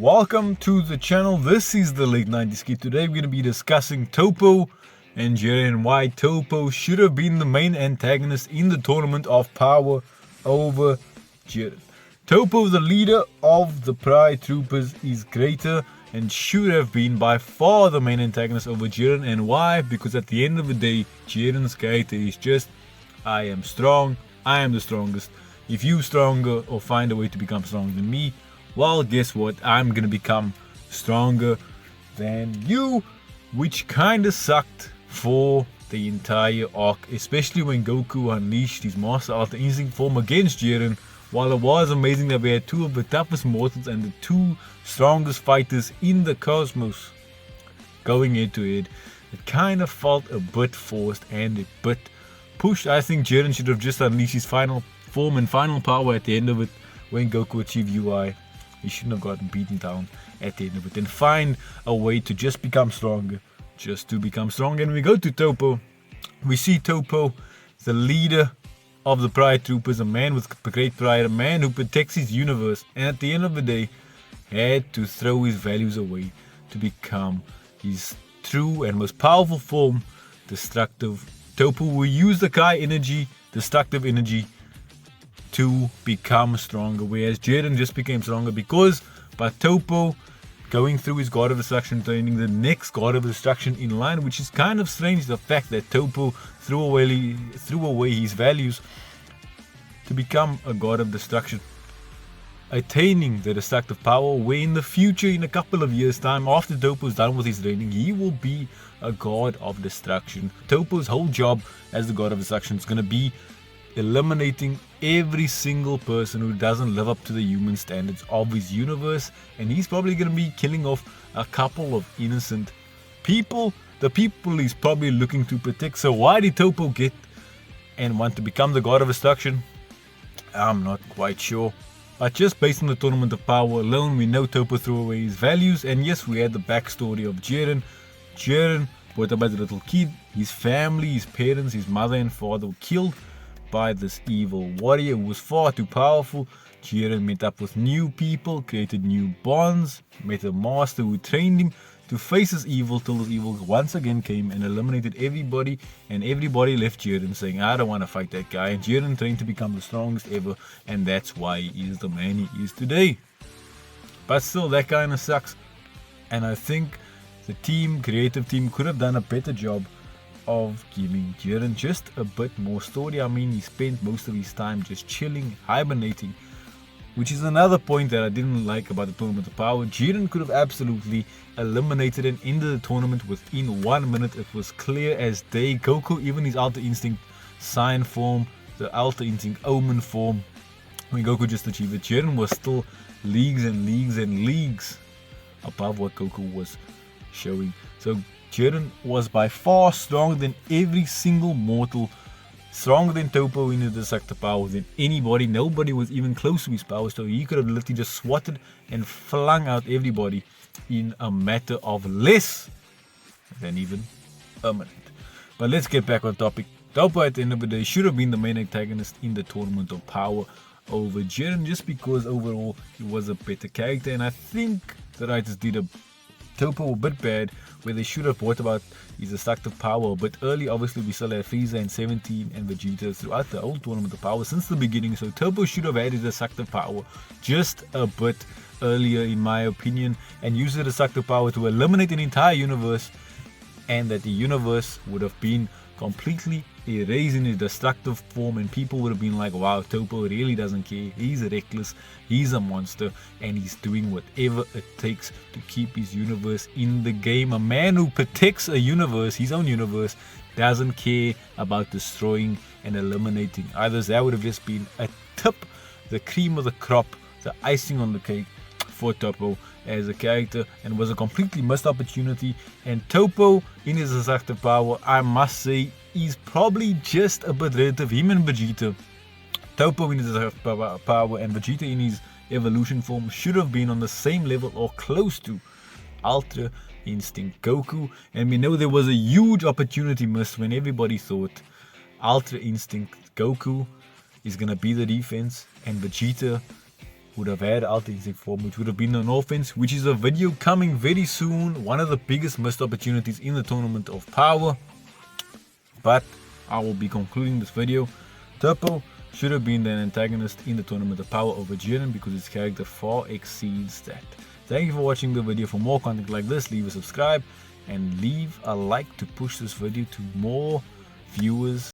Welcome to the channel. This is the late 90s kid. Today we're going to be discussing Toppo and Jiren and why Toppo should have been the main antagonist in the tournament of power over Jiren. Toppo, the leader of the Pride Troopers, is greater and should have been by far the main antagonist over Jiren. And why? Because at the end of the day, Jiren's character is just, I am strong, I am the strongest. If you stronger or find a way to become stronger than me, well, guess what? I'm gonna become stronger than you, which kinda sucked for the entire arc, especially when Goku unleashed his Master Alpha Instinct form against Jiren. While it was amazing that we had two of the toughest mortals and the two strongest fighters in the cosmos going head to head, it kinda felt a bit forced and a bit pushed. I think Jiren should have just unleashed his final form and final power at the end of it when Goku achieved UI. He shouldn't have gotten beaten down at the end of it and find a way to just become stronger. Just to become stronger. And we go to Toppo. We see Toppo, the leader of the Pride Troopers, a man with great pride, a man who protects his universe, and at the end of the day had to throw his values away to become his true and most powerful form, destructive Toppo. We use the Kai energy, destructive energy, to become stronger, whereas Jiren just became stronger because by Toppo going through his God of Destruction training, the next God of Destruction in line, which is kind of strange, the fact that Toppo threw away his values to become a God of Destruction, attaining the destructive power, where in the future, in a couple of years time, after Toppo is done with his training, he will be a God of Destruction. Toppo's whole job as the God of Destruction is going to be eliminating every single person who doesn't live up to the human standards of his universe, and he's probably going to be killing off a couple of innocent people, the people he's probably looking to protect. So why did Toppo get and want to become the God of Destruction? I'm not quite sure, but just based on the Tournament of Power alone, we know Toppo threw away his values. And yes, we had the backstory of Jiren. Jiren, brought up as a little kid, his family, his parents, his mother and father were killed by this evil warrior who was far too powerful. Jiren met up with new people, created new bonds, met a master who trained him to face his evil, till his evil once again came and eliminated everybody, and everybody left Jiren saying, I don't want to fight that guy. And Jiren trained to become the strongest ever, and that's why he is the man he is today. But still, that kind of sucks, and I think the creative team could have done a better job of giving Jiren just a bit more story. I mean, he spent most of his time just chilling, hibernating, which is another point that I didn't like about the Tournament of Power. Jiren could have absolutely eliminated and ended the tournament within 1 minute. It was clear as day. Goku, even his Alpha Instinct Sign form, the Alpha Instinct Omen form, when Goku just achieved it, Jiren was still leagues and leagues and leagues above what Goku was showing. So Jiren was by far stronger than every single mortal, stronger than Toppo in his destructive power, than anybody. Nobody was even close to his power, so he could have literally just swatted and flung out everybody in a matter of less than even a minute. But let's get back on topic. Toppo at the end of the day should have been the main antagonist in the Tournament of Power over Jiren, just because overall he was a better character, and I think the writers did Toppo a bit bad, where they should have brought about his destructive power a bit early. Obviously, we still had Frieza and 17 and Vegeta throughout the whole Tournament of Power since the beginning, so Toppo should have had his destructive power just a bit earlier, in my opinion, and use the destructive power to eliminate an entire universe, and that the universe would have been completely erased in his destructive form, and people would have been like, wow, Toppo really doesn't care, he's reckless, he's a monster, and he's doing whatever it takes to keep his universe in the game. A man who protects a universe, his own universe, doesn't care about destroying and eliminating others. That would have just been a tip, the cream of the crop, the icing on the cake for Toppo as a character, and was a completely missed opportunity. And Toppo in his destructive power, I must say, is probably just a bit relative. Him and Vegeta, Toppo in his destructive power and Vegeta in his evolution form, should have been on the same level or close to Ultra Instinct Goku. And we know there was a huge opportunity missed when everybody thought Ultra Instinct Goku is gonna be the defense and Vegeta would have had alt instinct form, which would have been an offense, which is a video coming very soon. One of the biggest missed opportunities in the Tournament of Power. But I will be concluding this video. Toppo should have been an antagonist in the Tournament of Power over Jiren because his character far exceeds that. Thank you for watching the video. For more content like this, leave a subscribe and leave a like to push this video to more viewers.